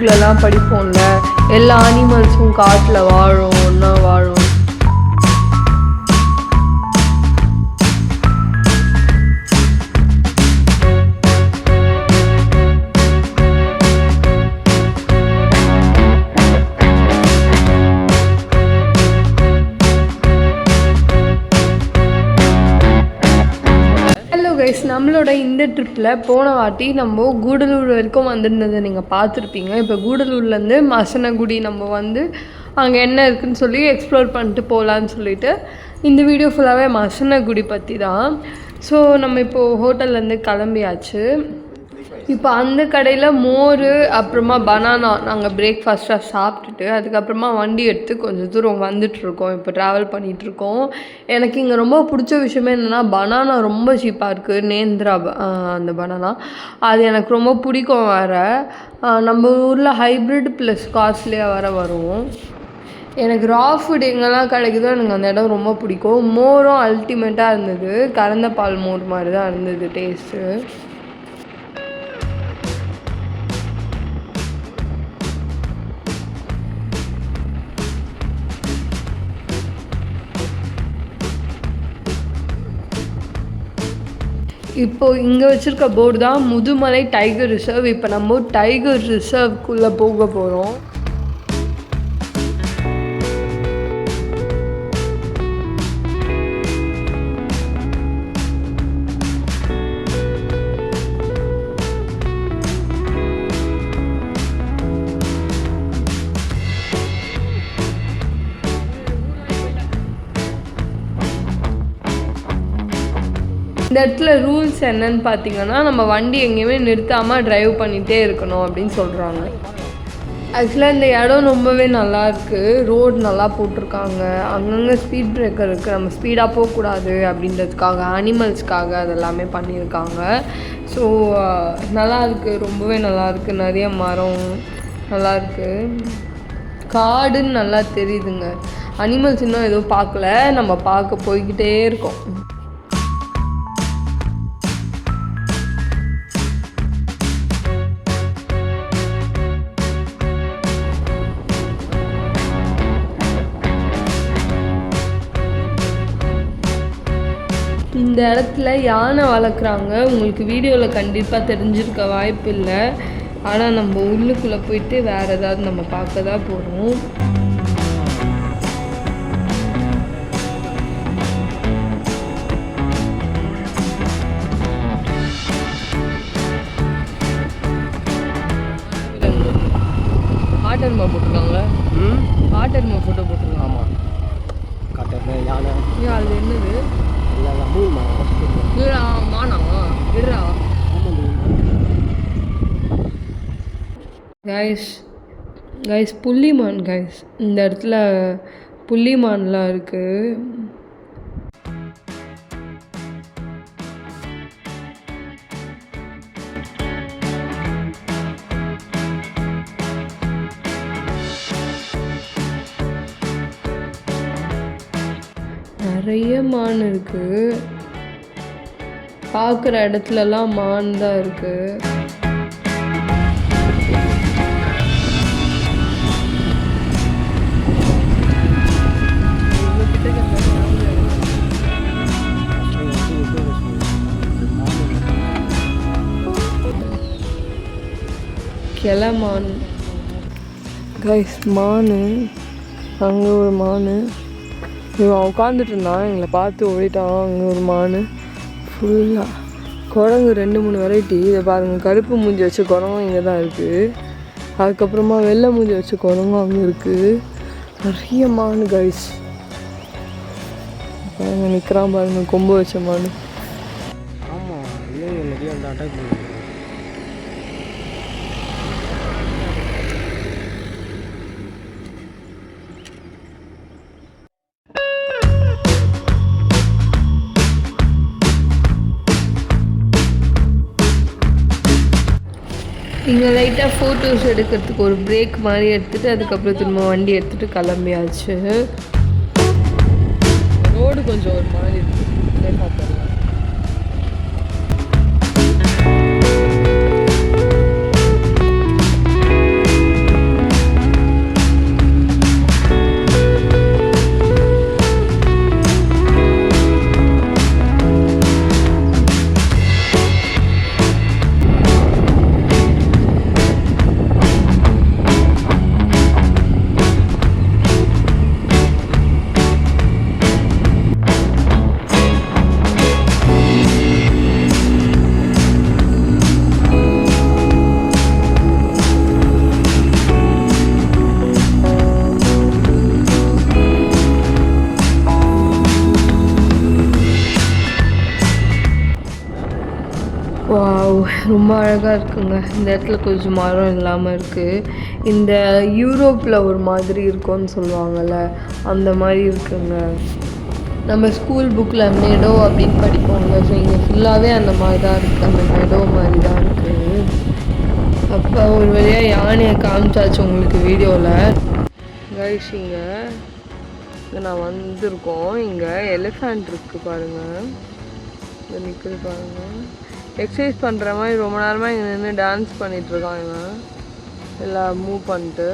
புக்லலாம் படிப்போம்ல, எல்லா அனிமல்ஸும் காட்டில் வாழும், ஒன்றா வாழும். நம்மளோட இந்த ட்ரிப்பில் போன வாட்டி நம்ம கூடலூர் வரைக்கும் வந்துருந்ததை நீங்கள் பார்த்துருப்பீங்க. இப்போ கூடலூர்லேருந்து மசனகுடி நம்ம வந்து அங்கே என்ன இருக்குதுன்னு சொல்லி எக்ஸ்ப்ளோர் பண்ணிட்டு போகலான்னு சொல்லிட்டு இந்த வீடியோ ஃபுல்லாகவே மசனகுடி பற்றி தான். ஸோ நம்ம இப்போது ஹோட்டல்லேருந்து கிளம்பியாச்சு. இப்போ அந்த கடையில் மோர் அப்புறமா பனானா நாங்கள் பிரேக்ஃபாஸ்ட்டாக சாப்பிட்டுட்டு அதுக்கப்புறமா வண்டி எடுத்து கொஞ்சம் தூரம் வந்துட்டுருக்கோம். இப்போ ட்ராவல் பண்ணிகிட்ருக்கோம். எனக்கு இங்கே ரொம்ப பிடிச்ச விஷயமே என்னென்னா பனானா ரொம்ப சீப்பாக இருக்குது. நேந்திரா அந்த பனானா அது எனக்கு ரொம்ப பிடிக்கும். வேறு நம்ம ஊரில் ஹைப்ரிட் ப்ளஸ் காஸ்ட்லியாக வரும். எனக்கு ரா ஃபுட் எங்கெல்லாம் கிடைக்குதோ எனக்கு அந்த இடம் ரொம்ப பிடிக்கும். மோரும் அல்டிமேட்டாக இருந்தது. கறந்த பால் மோர் மாதிரி தான் இருந்தது டேஸ்ட்டு. இப்போது இங்கே வச்சுருக்க போர்டு தான் முதுமலை டைகர் ரிசர்வ். இப்போ நம்ம டைகர் ரிசர்வ்க்குள்ளே போக போகிறோம். இந்த இடத்துல ரூல்ஸ் என்னன்னு பார்த்தீங்கன்னா, நம்ம வண்டி எங்கேயுமே நிறுத்தாமல் ட்ரைவ் பண்ணிகிட்டே இருக்கணும் அப்படின்னு சொல்கிறாங்க. ஆக்சுவலாக இந்த இடம் ரொம்பவே நல்லாயிருக்கு. ரோடு நல்லா போட்டிருக்காங்க. அங்கங்கே ஸ்பீட் பிரேக்கர் இருக்குது. நம்ம ஸ்பீடாக போகக்கூடாது அப்படின்றதுக்காக, அனிமல்ஸ்க்காக அதெல்லாமே பண்ணியிருக்காங்க. ஸோ நல்லாயிருக்கு, ரொம்பவே நல்லாயிருக்கு. நிறைய மரம் நல்லாயிருக்கு. காடுன்னு நல்லா தெரியுதுங்க. அனிமல்ஸ் இன்னும் எதுவும் பார்க்கல, நம்ம பார்க்க போய்கிட்டே இருக்கோம். இந்த இடத்துல யானை வளர்க்குறாங்க. உங்களுக்கு வீடியோவில் கண்டிப்பாக தெரிஞ்சிருக்க வாய்ப்பு இல்லை. ஆனால் நம்ம உள்ளுக்குள்ளே போயிட்டு வேறு ஏதாவது நம்ம பார்க்க தான் போகிறோம். ஆட்டர்மா போட்டிருக்காங்க. ஆட்டர்மா ஃபோட்டோ போட்டிருக்காங்க. ஆமாம், காட்டர்மா யானை. அது என்னது? கைஸ் புள்ளிமான் கைஸ், இந்த இடத்துல புள்ளிமான்லாம் இருக்குது. நிறைய மான் இருக்குது. பார்க்குற இடத்துலலாம் மான் தான் இருக்குது. கிளமான் கைஸ், மான். அங்கே ஒரு மான் இவன் உட்காந்துட்டு இருந்தான், எங்களை பார்த்து ஓடிட்டான். அங்கே ஒரு மான் ஃபுல்லாக குரங்கு 2-3 வெரைட்டி. இதை பாருங்கள், கருப்பு மூஞ்சி வச்ச குரங்கும் இங்கே தான் இருக்குது. அதுக்கப்புறமா வெள்ளை மூஞ்சி வச்ச குரங்கும் அங்கே இருக்குது. நிறைய மான் கைஸ். பாருங்க நிற்கிறான் பாருங்கள், கொம்பு வச்ச மான். ஆமாம், நிறைய அந்த அட்டாக் பண்ணுது. இங்கே லைட்டாக ஃபோட்டோஸ் எடுக்கிறதுக்கு ஒரு பிரேக் மாதிரி எடுத்துகிட்டு அதுக்கப்புறம் திரும்ப வண்டி எடுத்துகிட்டு கிளம்பியாச்சு. ரோடு கொஞ்சம் ஒரு மாதிரி இருக்குது. பார்த்துடலாம். வாவ்! ரொம்ப அழகாக இருக்குங்க. இந்த இடத்துல கொஞ்சம் மரம் இல்லாமல் இருக்குது. இந்த யூரோப்பில் ஒரு மாதிரி இருக்கும்னு சொல்லுவாங்கள்ல, அந்த மாதிரி இருக்குங்க. நம்ம ஸ்கூல் புக்கில் மெடோ அப்படின்னு படிப்போங்க. ஸோ இங்கே ஃபுல்லாகவே அந்த மாதிரி தான் இருக்குது. அந்த மெடோ மாதிரி தான் இருக்குது. அப்போ ஒரு வழியாக யானையை காமிச்சாச்சு உங்களுக்கு வீடியோவில். கைஸ் இங்கே நான் வந்திருக்கோம். இங்கே எலிஃபண்ட் இருக்குது பாருங்கள். இங்கே நிற்குது பாருங்கள். எக்ஸசைஸ் பண்ணுற மாதிரி ரொம்ப நேரமாக இங்கே நின்று டான்ஸ் பண்ணிகிட்ருக்காங்க. எல்லாம் மூவ் பண்ணிட்டு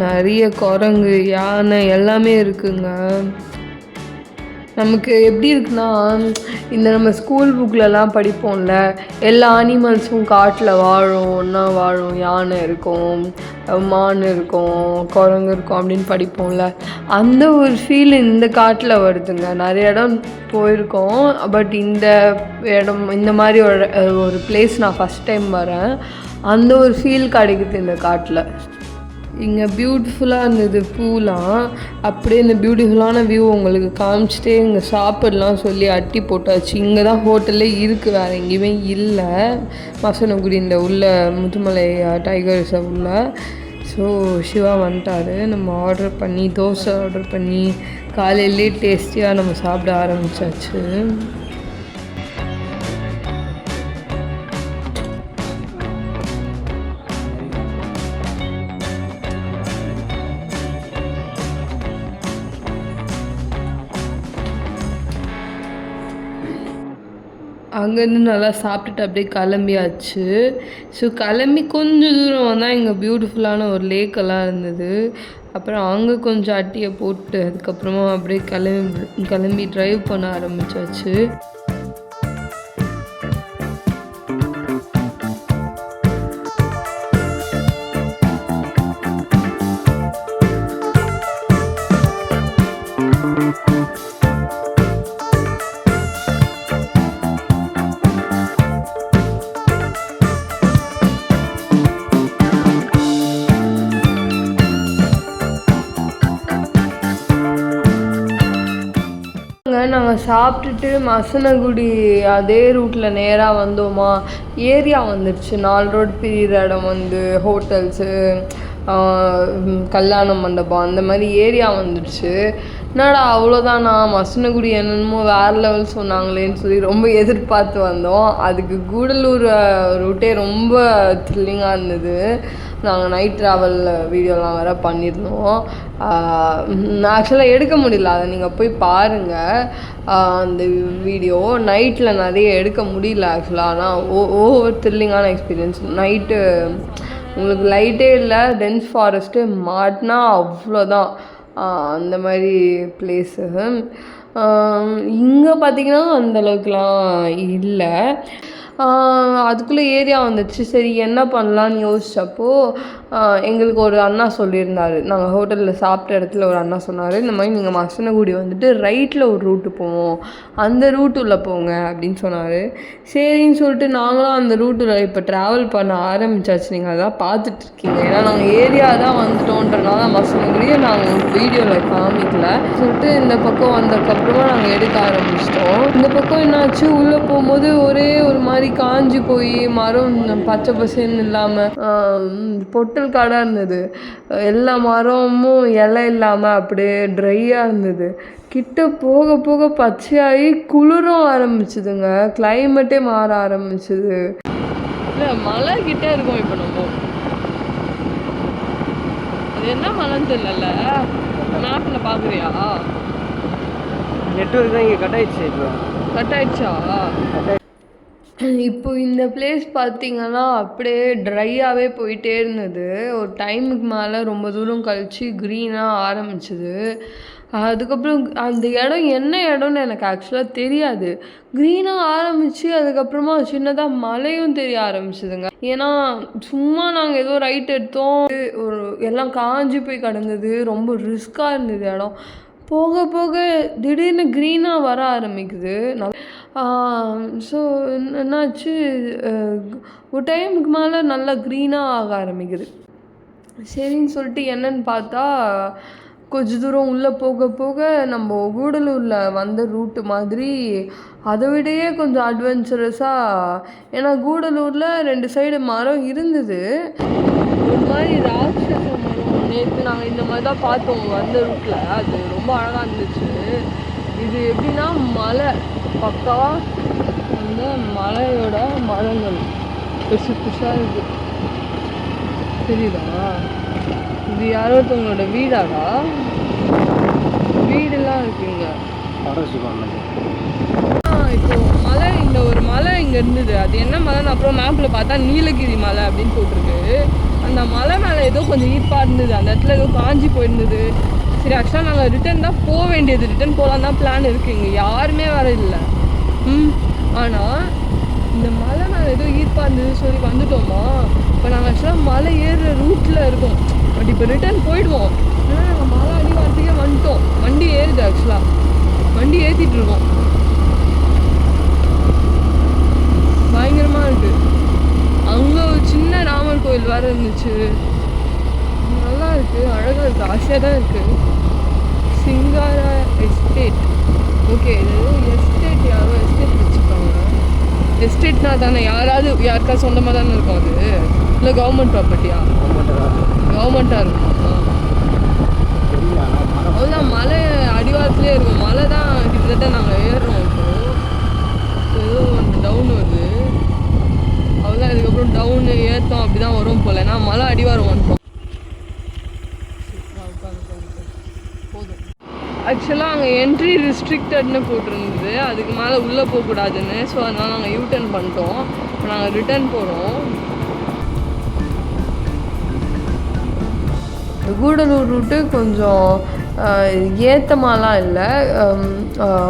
நிறைய குரங்கு, யானை எல்லாமே இருக்குங்க. நமக்கு எப்படி இருக்குன்னா, இந்த நம்ம ஸ்கூல் புக்கிலலாம் படிப்போம்ல, எல்லா அனிமல்ஸும் காட்டில் வாழும், ஒன்றா வாழும். யானை இருக்கும், மான் இருக்கும், குரங்கு இருக்கும் அப்படின்னு படிப்போம்ல. அந்த ஒரு ஃபீல் இந்த காட்டில் வருதுங்க. நிறைய இடம் போயிருக்கோம், பட் இந்த இடம் இந்த மாதிரி ஒரு பிளேஸ் நான் ஃபஸ்ட் டைம் வரேன். அந்த ஒரு ஃபீல் கிடைக்குது இந்த காட்டில். இங்கே பியூட்டிஃபுல்லாக இருந்தது பூலாம். அப்படியே இந்த பியூட்டிஃபுல்லான வியூ உங்களுக்கு காமிச்சிட்டே இங்கே சாப்பிடலாம் சொல்லி அட்டி போட்டாச்சு. இங்கே தான் ஹோட்டல்லே இருக்குது, வேறு எங்கேயுமே இல்லை. மசனகுடி இந்த உள்ள முதுமலை டைகர் ரிசர்வ் உள்ள. ஸோ சிவா வந்துட்டார். நம்ம ஆர்டர் பண்ணி தோசை ஆர்டர் பண்ணி காலையிலே டேஸ்டியாக நம்ம சாப்பிட ஆரம்பித்தாச்சு. அங்கேருந்து நல்லா சாப்பிட்டுட்டு அப்படியே கிளம்பியாச்சு. ஸோ கிளம்பி கொஞ்சம் தூரம் வந்தால் இங்கே பியூட்டிஃபுல்லான ஒரு லேக்கெல்லாம் இருந்தது. அப்புறம் அங்கே கொஞ்சம் அட்டியை போட்டு அதுக்கப்புறமா அப்படியே கிளம்பி ட்ரைவ் பண்ண ஆரம்பித்தாச்சு. நாங்கள் சாப்பிட்டுட்டு மசனகுடி அதே ரூட்டில் நேராக வந்தோமா, ஏரியா வந்துடுச்சு. 4 ரோடு பிரிகிற இடம் வந்து ஹோட்டல்ஸு, கல்யாண மண்டபம், அந்த மாதிரி ஏரியா வந்துடுச்சு. என்னடா அவ்வளோதானா, மசனகுடி என்னென்னமோ வேறு லெவல் சொன்னாங்களேன்னு சொல்லி ரொம்ப எதிர்பார்த்து வந்தோம். அதுக்கு கூடலூர் ரூட்டே ரொம்ப த்ரில்லிங்காக இருந்தது. நாங்கள் நைட் ட்ராவல் வீடியோலாம் வேறு பண்ணியிருந்தோம். ஆக்சுவலாக எடுக்க முடியல, அதை நீங்கள் போய் பாருங்கள். அந்த வீடியோ நைட்டில் நிறைய எடுக்க முடியல ஆக்சுவலாக. ஆனால் ஓவர் த்ரில்லிங்கான எக்ஸ்பீரியன்ஸ். நைட்டு உங்களுக்கு லைட்டே இல்லை, டென்ஸ் ஃபாரஸ்ட்டு மாட்டினா அவ்வளோதான். அந்த மாதிரி பிளேஸு. இங்கே பார்த்திங்கன்னா அந்தளவுக்குலாம் இல்லை. அதுக்குள்ளே ஏரியா வந்துடுச்சு. சரி என்ன பண்ணலான்னு யோசிச்சப்போ எங்களுக்கு ஒரு அண்ணா சொல்லியிருந்தார். நாங்கள் ஹோட்டலில் சாப்பிட்ட இடத்துல ஒரு அண்ணா சொன்னார், இந்த மாதிரி நீங்கள் மசனகுடி வந்துட்டு ரைட்டில் ஒரு ரூட்டு போவோம், அந்த ரூட்டுள்ள போங்க அப்படின்னு சொன்னார். சரின்னு சொல்லிட்டு நாங்களும் அந்த ரூட்டில் இப்போ ட்ராவல் பண்ண ஆரம்பித்தாச்சு. நீங்கள் அதான் பார்த்துட்ருக்கீங்க. ஏன்னா நாங்கள் ஏரியா தான் வந்துட்டோன்றனால மசனகுடியை நாங்கள் வீடியோவில் காமிக்கல சொல்லிட்டு இந்த பக்கம் வந்ததுக்கப்புறமா நாங்கள் எடுக்க ஆரம்பிச்சிட்டோம். இந்த பக்கம் என்னாச்சு, உள்ளே போகும்போது ஒரே ஒரு மாதிரி காஞ்சி போய் மரம் பச்சை பசேன்னு இல்லாமல் பொட்டல் காடாக இருந்தது. எல்லா மரமும் இலை இல்லாமல் அப்படியே ட்ரையாக இருந்தது. கிட்ட போக போக பச்சையாகி குளிரும் ஆரம்பிச்சுதுங்க. கிளைமேட்டே மாற ஆரம்பிச்சுது. இல்லை மழை கிட்டே இருக்கும். இப்போ நம்ம அது என்ன மழைன்னு தெரியல. மேப்பில் பார்க்குறியா? நெட்வொர்க் தான் இங்கே கட் ஆயிடுச்சு. இப்போ கட் ஆயிடுச்சா? இப்போ இந்த பிளேஸ் பார்த்திங்கன்னா அப்படியே ட்ரையாகவே போயிட்டே இருந்தது. ஒரு டைமுக்கு மேலே ரொம்ப தூரம் கழித்து க்ரீனாக ஆரம்பிச்சிது. அதுக்கப்புறம் அந்த இடம் என்ன இடம்னு எனக்கு ஆக்சுவலாக தெரியாது. க்ரீனாக ஆரம்பித்து அதுக்கப்புறமா சின்னதாக மழையும் தெரிய ஆரம்பிச்சிதுங்க. ஏன்னா சும்மா நாங்கள் ஏதோ ரைட் எடுத்தோம், ஒரு எல்லாம் காஞ்சி போய் கிடந்தது. ரொம்ப ரிஸ்க்காக இருந்தது இடம். போக போக திடீர்னு க்ரீனாக வர ஆரம்பிக்குது. ஸோ என்னாச்சு, ஒரு டைமுக்கு மேலே நல்லா க்ரீனாக ஆக ஆரம்பிக்குது. சரின்னு சொல்லிட்டு என்னன்னு பார்த்தா கொஞ்ச தூரம் உள்ளே போக போக நம்ம கூடலூரில் வந்த ரூட்டு மாதிரி அதை விடையே கொஞ்சம் அட்வென்ச்சரஸாக. ஏன்னா கூடலூரில் 2 சைடு மரம் இருந்தது, ஒரு மாதிரி ராட்சச மரம். நேற்று நாங்கள் இந்த மாதிரி தான் பார்த்தோம் வந்த ரூட்டில், அது ரொம்ப அழகாக இருந்துச்சு. இது எப்படின்னா மலை பக்கா, அந்த மலையோட மரங்கள் பெருசு பெருசாக இருக்குது, தெரியுதா? இது யாரோ ஒருத்தவங்களோட வீடாடா, வீடெல்லாம் இருக்குங்க. இப்போ மலை, இந்த ஒரு மலை இங்கே இருந்தது, அது என்ன மலைன்னு அப்புறம் மேப்பில் பார்த்தா நீலகிரி மலை அப்படின்னு போட்டிருக்கு. அந்த மலை மேலே ஏதோ கொஞ்சம் ஈர்ப்பாக இருந்தது, அந்த இடத்துல ஏதோ காஞ்சி போயிருந்தது. சரி, ஆக்சுவலாக நாங்கள் ரிட்டன் தான் போக வேண்டியது, ரிட்டன் போகலாம் தான் பிளான் இருக்குது, இங்கே யாருமே வர இல்லை. ஆனால் இந்த மலை மேலே ஏதோ ஈர்ப்பாக இருந்தது, சரி வந்துட்டோமா. இப்போ நாங்கள் ஆக்சுவலாக மலை ஏறுற ரூட்டில் இருக்கோம், பட் இப்போ ரிட்டர்ன் போயிடுவோம். ஆனால் நாங்கள் மலை அடிவாரத்துக்கே வந்துட்டோம், வண்டி ஏறுது, ஆக்சுவலாக வண்டி ஏற்றிட்டு இருக்கோம். பயங்கரமாக இருக்குது. அங்கே ஒரு சின்ன ராமர் கோயில் வேறு இருந்துச்சு, நல்லா இருக்குது, அழகாக இருக்குது, ஆசையாக தான் இருக்குது. சிங்காரா எஸ்டேட். ஓகே, இது எஸ்டேட், யாரோ எஸ்டேட் வச்சுருக்காங்க. எஸ்டேட்னா தானே யாருக்கா சொந்தமாக தானே இருக்கும் அது, இல்லை கவர்மெண்ட் ப்ராப்பர்ட்டியா? கவர்மெண்ட்டாக இருக்கும். அவ்வளோதான், மலை அடிவாரத்துலேயே இருக்கும். மலை தான் கிட்டத்தட்ட நாங்கள் ஏறுறோம். இப்போ ஏதோ ஒன்று டவுன் வருது, அவ்வளோதான். இதுக்கப்புறம் டவுனு ஏற்றோம் அப்படி தான் வரும் போல், ஏன்னா மலை அடிவாரம் வந்துட்டோம். போதும். ஆக்சுவலாக அங்கே என்ட்ரி ரெஸ்ட்ரிக்டட்னு போட்டிருந்தது, அதுக்கு மேலே உள்ளே போகக்கூடாதுன்னு. ஸோ அதனால் நாங்கள் யூட்டர்ன் பண்ணிட்டோம். இப்போ நாங்கள் ரிட்டர்ன் போகிறோம். கூடலூர் ரூட்டு கொஞ்சம் ஏற்றமாலாம் இல்லை,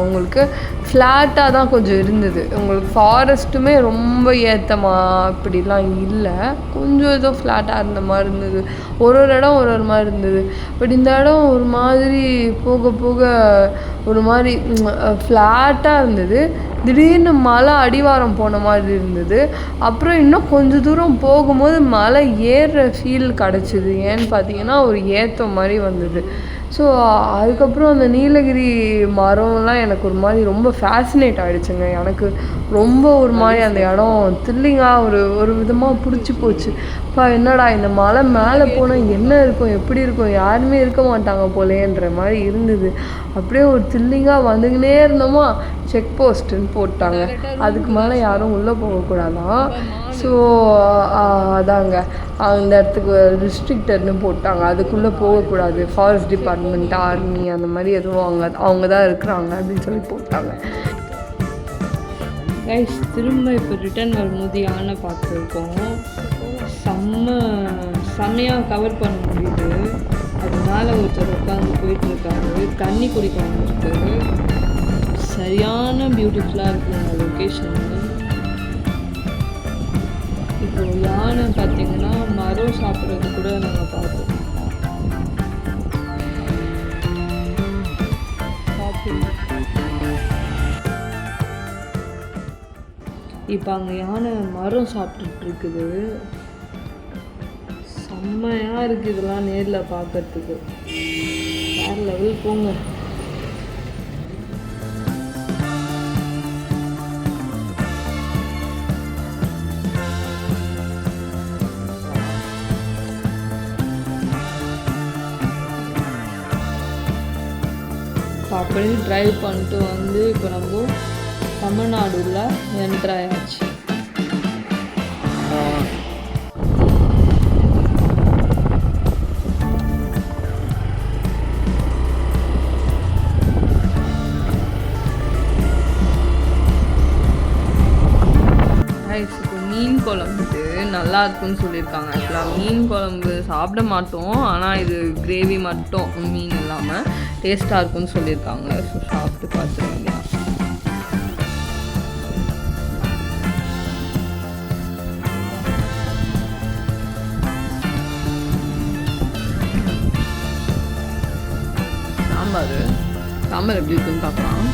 உங்களுக்கு ஃப்ளாட்டாக தான் கொஞ்சம் இருந்தது. உங்களுக்கு ஃபாரஸ்ட்டுமே ரொம்ப ஏற்றமாக அப்படிலாம் இல்லை, கொஞ்சம் ஏதோ ஃப்ளாட்டாக இருந்த மாதிரி இருந்தது. ஒரு இடம் ஒரு மாதிரி இருந்தது. பட் இந்த இடம் ஒரு மாதிரி போக போக ஒரு மாதிரி ஃப்ளாட்டாக இருந்தது. திடீர்னு மலை அடிவாரம் போன மாதிரி இருந்தது. அப்புறம் இன்னும் கொஞ்சம் தூரம் போகும்போது மலை ஏறுற ஃபீல் கிடச்சிது. ஏன்னு பார்த்தீங்கன்னா ஒரு ஏற்றம் மாதிரி வந்தது. ஸோ அதுக்கப்புறம் அந்த நீலகிரி மரம்லாம் எனக்கு ஒரு மாதிரி ரொம்ப ஃபேசினேட் ஆகிடுச்சுங்க. எனக்கு ரொம்ப ஒரு மாதிரி அந்த இடம் த்ரில்லிங்காக ஒரு விதமாக பிடிச்சி போச்சு. அப்பா என்னடா இந்த மலை மேலே போனால் என்ன இருக்கும், எப்படி இருக்கும், யாருமே இருக்க மாட்டாங்க போலேன்ற மாதிரி இருந்தது. அப்படியே ஒரு த்ரில்லிங்காக வந்துக்கினே இருந்தோமா, செக் போஸ்ட்டுன்னு போட்டாங்க, அதுக்கு மேலே யாரும் உள்ளே போகக்கூடாதான். ஸோ அதாங்க, அந்த இடத்துக்கு ரெஸ்ட்ரிக்டட்னு போட்டாங்க, அதுக்குள்ளே போகக்கூடாது, ஃபாரஸ்ட் டிபார்ட்மெண்ட், ஆர்மி அந்த மாதிரி எதுவும் அவங்க தான் இருக்கிறாங்க அப்படின்னு சொல்லி போட்டாங்க. கைஸ், திரும்ப இப்போ ரிட்டர்ன் வரும்போது யானை பார்த்துருக்கோம். செம்மையாக கவர் பண்ண முடியுது. அதனால ஒருத்தர் உட்காந்து போயிட்டுருக்காரு, தண்ணி குடிக்க வந்துருக்கு. சரியான பியூட்டிஃபுல்லாக இருக்குது அந்த லொக்கேஷன். இப்போ யானை பார்த்தீங்கன்னா மரம் சாப்பிட்றது கூட நாங்கள் பார்த்தோம். இப்போ அங்கே யானை மரம் சாப்பிட்டுட்டு இருக்குது. செம்மையாக இருக்குது இதெல்லாம் நேரில் பார்க்கறதுக்கு, வேறு லெவல் போங்க. அப்படி ட்ரைவ் பண்ணிட்டு வந்து இப்போ நம்ம தமிழ்நாடுல என்ட்ரு ஆயாச்சு. இப்போ மீன் குழம்பு நல்லா இருக்குன்னு சொல்லியிருக்காங்க. ஆக்சுவலாக மீன் குழம்பு சாப்பிட மாட்டோம், ஆனால் இது கிரேவி மட்டும் மீன் இல்லாமல் டேஸ்ட்டாக இருக்குன்னு சொல்லியிருக்காங்க. ஸோ சாப்பிட்டு பார்த்துருங்க. சாம்பார் எப்படி இருக்குன்னு பார்க்கலாம்.